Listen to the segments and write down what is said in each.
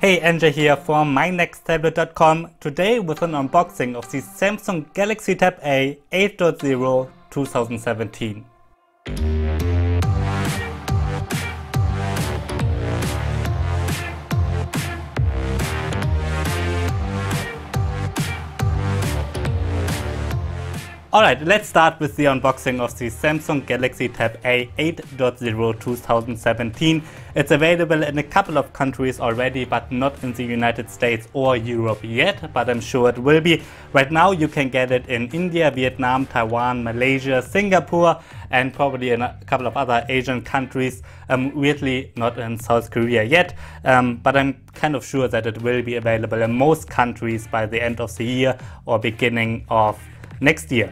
Hey, Andrew here from mynexttablet.com. Today with an unboxing of the Samsung Galaxy Tab A 8.0 2017. Alright, let's start with the unboxing of the Samsung Galaxy Tab A 8.0 2017. It's available in a couple of countries already, but not in the United States or Europe yet, but I'm sure it will be. Right now you can get it in India, Vietnam, Taiwan, Malaysia, Singapore, and probably in a couple of other Asian countries. Weirdly not in South Korea yet, but I'm kind of sure that it will be available in most countries by the end of the year or beginning of next year.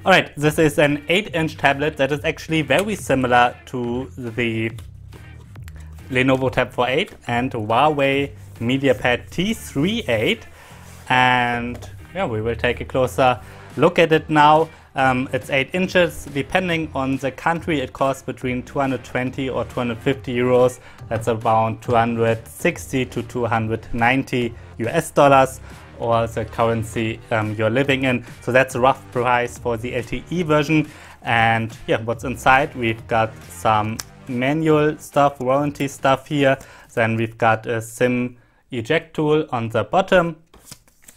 Alright, this is an 8-inch tablet that is actually very similar to the Lenovo Tab 4.8 and Huawei MediaPad T3 8. And yeah, we will take a closer look at it now. It's 8 inches. Depending on the country, it costs between 220 or 250 euros. That's around 260 to 290 US dollars. Or the currency you're living in. So that's a rough price for the LTE version. And yeah, what's inside? We've got some manual stuff, warranty stuff here. Then we've got a SIM eject tool on the bottom.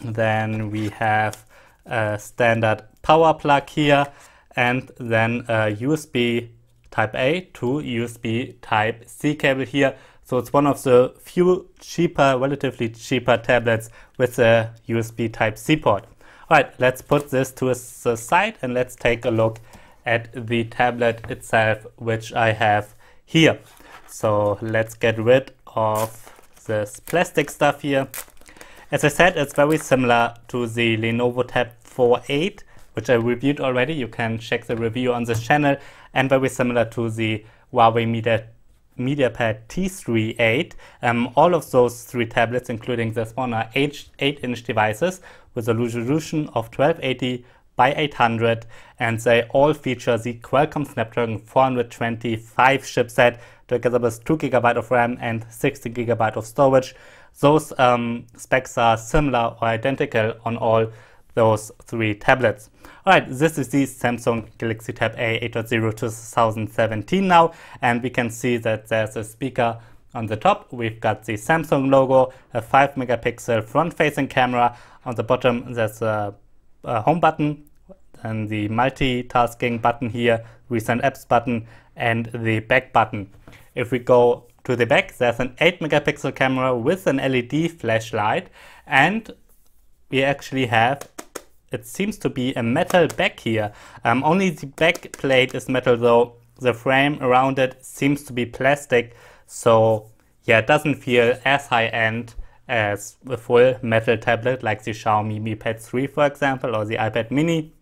Then we have a standard power plug here, and then a USB Type A to USB Type C cable here. So it's one of the few cheaper, relatively cheaper tablets with a USB Type-C port. Alright, let's put this to the side and let's take a look at the tablet itself, which I have here. So let's get rid of this plastic stuff here. As I said, it's very similar to the Lenovo Tab 4.8, which I reviewed already. You can check the review on this channel, and very similar to the Huawei MediaPad T3 8. All of those three tablets, including this one, are 8-inch devices with a resolution of 1280 by 800, and they all feature the Qualcomm Snapdragon 425 chipset, together with 2 GB of RAM and 60 GB of storage. Those specs are similar or identical on all those three tablets. Alright, this is the Samsung Galaxy Tab A 8.0 2017 now, and we can see that there's a speaker on the top. We've got the Samsung logo, a 5 megapixel front-facing camera. On the bottom there's a home button, and the multitasking button here, recent apps button, and the back button. If we go to the back, there's an 8 megapixel camera with an LED flashlight, and we actually have, it seems to be a metal back here. Only the back plate is metal though. The frame around it seems to be plastic. So yeah, it doesn't feel as high-end as a full metal tablet like the Xiaomi Mi Pad 3, for example, or the iPad mini.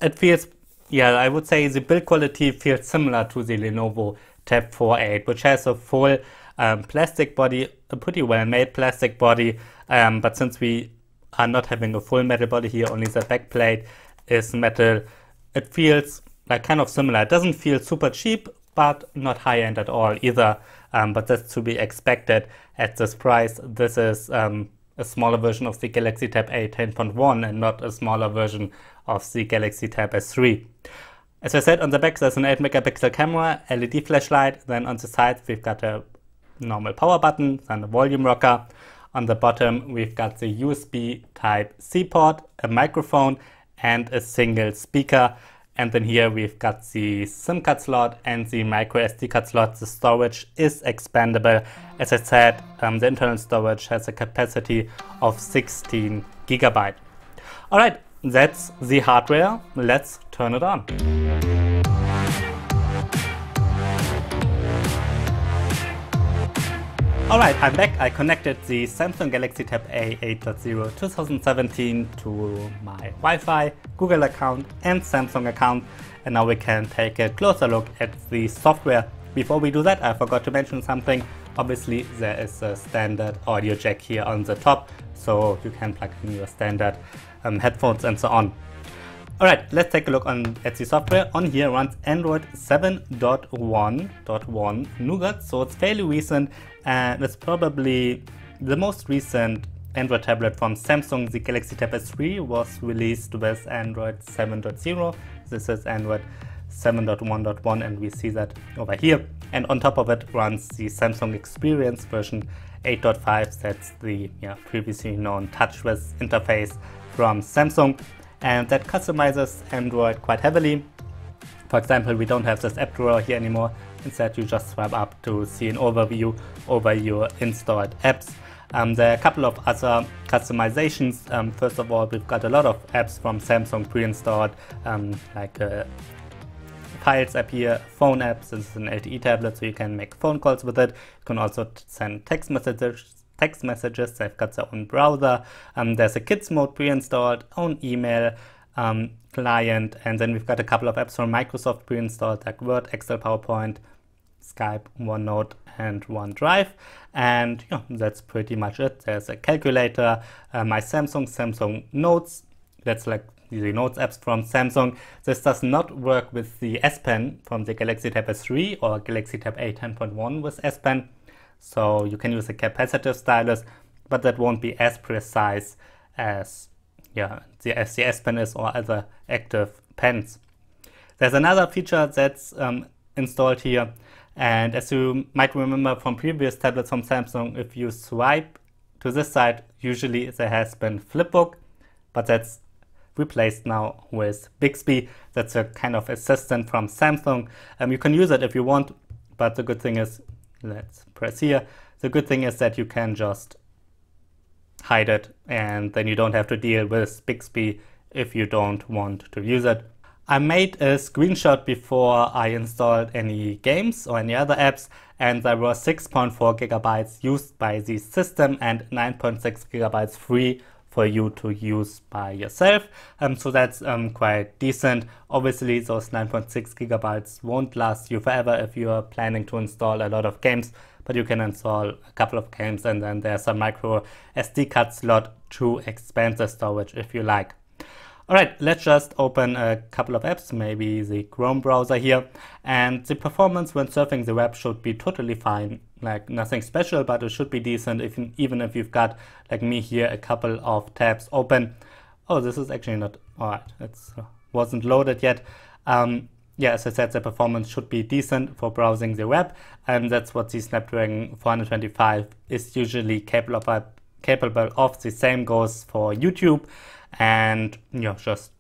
It feels, yeah, I would say the build quality feels similar to the Lenovo Tab 4.8, which has a full plastic body, a pretty well-made plastic body. But since we are not having a full metal body here, only the back plate is metal, it feels like kind of similar. It doesn't feel super cheap, but not high-end at all either, but that's to be expected at this price. This is a smaller version of the Galaxy Tab A 10.1 and not a smaller version of the Galaxy Tab S3. As I said, on the back there's an 8 megapixel camera, LED flashlight, then on the sides we've got a normal power button, then a volume rocker. On the bottom we've got the USB Type-C port, a microphone, and a single speaker. And then here we've got the SIM card slot and the microSD card slot. The storage is expandable. As I said, the internal storage has a capacity of 16 GB. Alright, that's the hardware. Let's turn it on. Alright, I'm back. I connected the Samsung Galaxy Tab A 8.0 2017 to my Wi-Fi, Google account and Samsung account, and now we can take a closer look at the software. Before we do that, I forgot to mention something. Obviously there is a standard audio jack here on the top, so you can plug in your standard headphones and so on. Alright, let's take a look at the software. On here runs Android 7.1.1 Nougat, so it's fairly recent, and it's probably the most recent Android tablet from Samsung. The Galaxy Tab S3 was released with Android 7.0. This is Android 7.1.1, and we see that over here. And on top of it runs the Samsung Experience version 8.5. That's the previously known Touchwiz interface from Samsung, and that customizes Android quite heavily. For example, we don't have this app drawer here anymore. Instead, you just swipe up to see an overview over your installed apps. There are a couple of other customizations. First of all, we've got a lot of apps from Samsung pre-installed, like Files app here, phone apps. This is an LTE tablet, so you can make phone calls with it. You can also send text messages. They've got their own browser. There's a kids mode pre-installed, own email client, and then we've got a couple of apps from Microsoft pre-installed, like Word, Excel, PowerPoint, Skype, OneNote, and OneDrive. And that's pretty much it. There's a calculator, my Samsung Notes. That's like the Notes apps from Samsung. This does not work with the S Pen from the Galaxy Tab S3 or Galaxy Tab A10.1 with S Pen. So you can use a capacitive stylus, but that won't be as precise as the S Pen is or other active pens. There's another feature that's installed here, and as you might remember from previous tablets from Samsung, if you swipe to this side, usually there has been Flipbook, but that's replaced now with Bigsby. That's a kind of assistant from Samsung. You can use it if you want, but the good thing is, let's press here. The good thing is that you can just hide it, and then you don't have to deal with Bigsby if you don't want to use it. I made a screenshot before I installed any games or any other apps, and there were 6.4 gigabytes used by the system and 9.6 gigabytes free for you to use by yourself. So that's quite decent. Obviously, those 9.6 gigabytes won't last you forever if you're planning to install a lot of games, but you can install a couple of games, and then there's a micro SD card slot to expand the storage if you like. Alright, let's just open a couple of apps, maybe the Chrome browser here, and the performance when surfing the web should be totally fine. Like nothing special, but it should be decent even if you've got, like me here, a couple of tabs open. Oh, this is actually not, alright, it wasn't loaded yet. As I said, the performance should be decent for browsing the web, and that's what the Snapdragon 425 is usually capable of. The same goes for YouTube, and just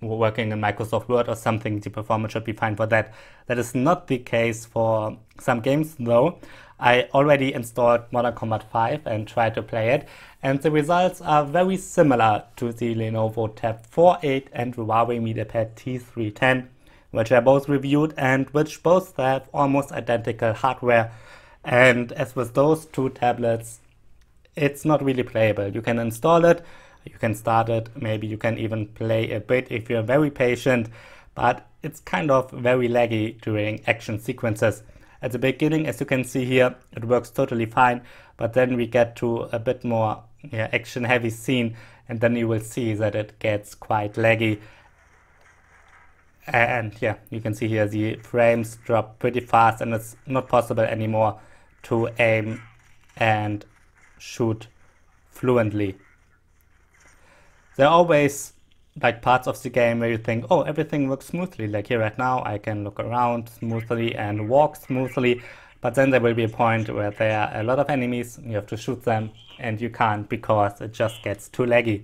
working in Microsoft Word or something, the performance should be fine for that. That is not the case for some games though. I already installed Mortal Kombat 5 and tried to play it, and the results are very similar to the Lenovo Tab 4.8 and Huawei MediaPad T3, which I both reviewed and which both have almost identical hardware. And as with those two tablets, it's not really playable. You can install it, you can start it, maybe you can even play a bit if you're very patient, but it's kind of very laggy during action sequences. At the beginning, as you can see here, it works totally fine, but then we get to a bit more action heavy scene, and then you will see that it gets quite laggy. And you can see here the frames drop pretty fast, and it's not possible anymore to aim and shoot fluently. There are always like parts of the game where you think, oh, everything works smoothly. Like here right now, I can look around smoothly and walk smoothly, but then there will be a point where there are a lot of enemies, you have to shoot them, and you can't because it just gets too laggy.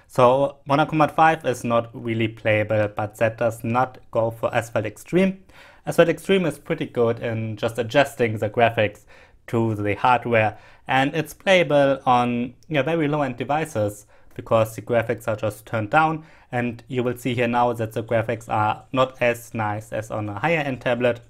So Mortal Kombat 5 is not really playable, but that does not go for Asphalt Extreme. Asphalt Extreme is pretty good in just adjusting the graphics to the hardware, and it's playable on very low-end devices because the graphics are just turned down, and you will see here now that the graphics are not as nice as on a higher-end tablet.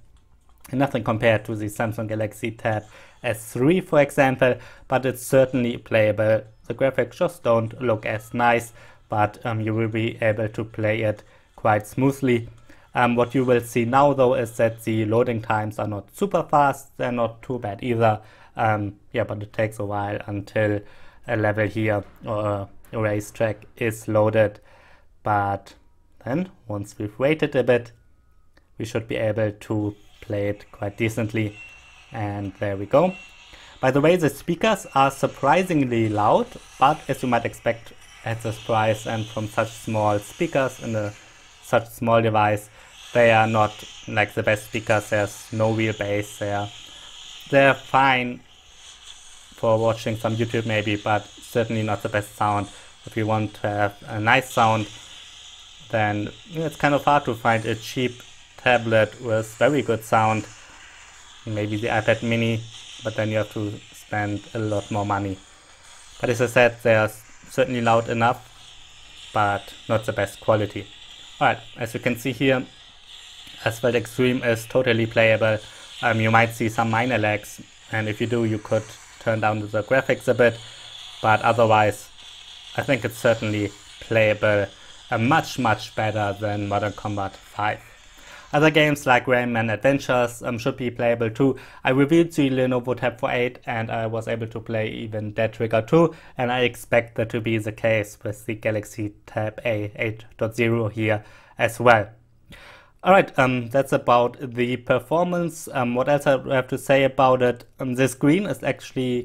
Nothing compared to the Samsung Galaxy Tab S3, for example, but it's certainly playable. The graphics just don't look as nice, but you will be able to play it quite smoothly. What you will see now though is that the loading times are not super fast, they're not too bad either. But it takes a while until a level here or a racetrack is loaded. But and once we've waited a bit, we should be able to play it quite decently. And there we go. By the way, the speakers are surprisingly loud, but as you might expect at this price and from such small speakers in such small device, they are not like the best speakers. There's no real bass there. They're fine for watching some YouTube maybe, but certainly not the best sound. If you want to have a nice sound, then it's kind of hard to find a cheap tablet with very good sound. Maybe the iPad mini, but then you have to spend a lot more money. But as I said, they are certainly loud enough, but not the best quality. Alright, as you can see here, Asphalt Extreme is totally playable. You might see some minor lags, and if you do, you could turn down the graphics a bit, but otherwise I think it's certainly playable, much better than Modern Combat 5. Other games like Rayman Adventures should be playable too. I reviewed the Lenovo Tab 8 and I was able to play even Dead Trigger 2, and I expect that to be the case with the Galaxy Tab A 8.0 here as well. Alright, that's about the performance. What else I have to say about it? The screen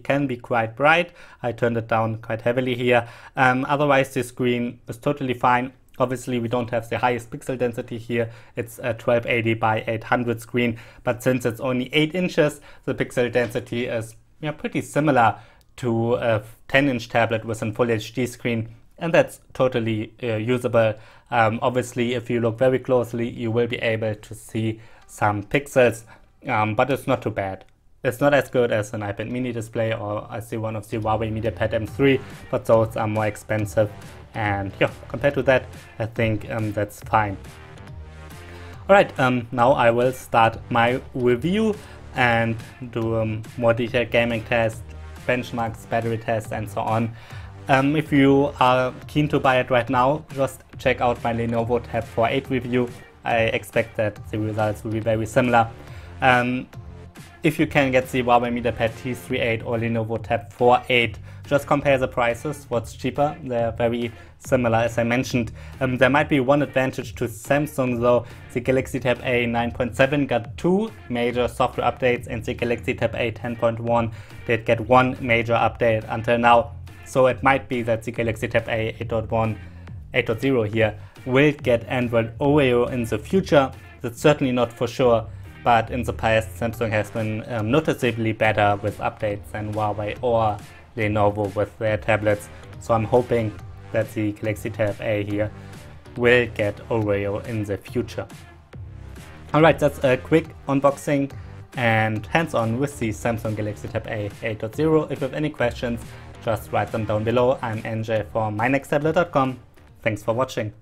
can be quite bright. I turned it down quite heavily here. Otherwise the screen is totally fine. Obviously we don't have the highest pixel density here. It's a 1280 by 800 screen, but since it's only 8 inches, the pixel density is pretty similar to a 10-inch tablet with a full HD screen. And that's totally usable. Obviously, if you look very closely, you will be able to see some pixels, but it's not too bad. It's not as good as an iPad mini display or as the one of the Huawei MediaPad M3, but those are more expensive. And yeah, compared to that, I think that's fine. Alright, now I will start my review and do a more detailed gaming test, benchmarks, battery tests, and so on. If you are keen to buy it right now, just check out my Lenovo Tab 8 review. I expect that the results will be very similar. If you can get the Huawei MediaPad T3 or Lenovo Tab 8, just compare the prices, what's cheaper. They're very similar as I mentioned. There might be one advantage to Samsung though. The Galaxy Tab A 9.7 got 2 major software updates, and the Galaxy Tab A 10.1 did get 1 major update until now. So it might be that the Galaxy Tab A 8.0 here will get Android Oreo in the future. That's certainly not for sure, but in the past Samsung has been noticeably better with updates than Huawei or Lenovo with their tablets. So I'm hoping that the Galaxy Tab A here will get Oreo in the future. Alright, that's a quick unboxing and hands-on with the Samsung Galaxy Tab A 8.0. If you have any questions, just write them down below. I'm NJ from mynexttablet.com. Thanks for watching.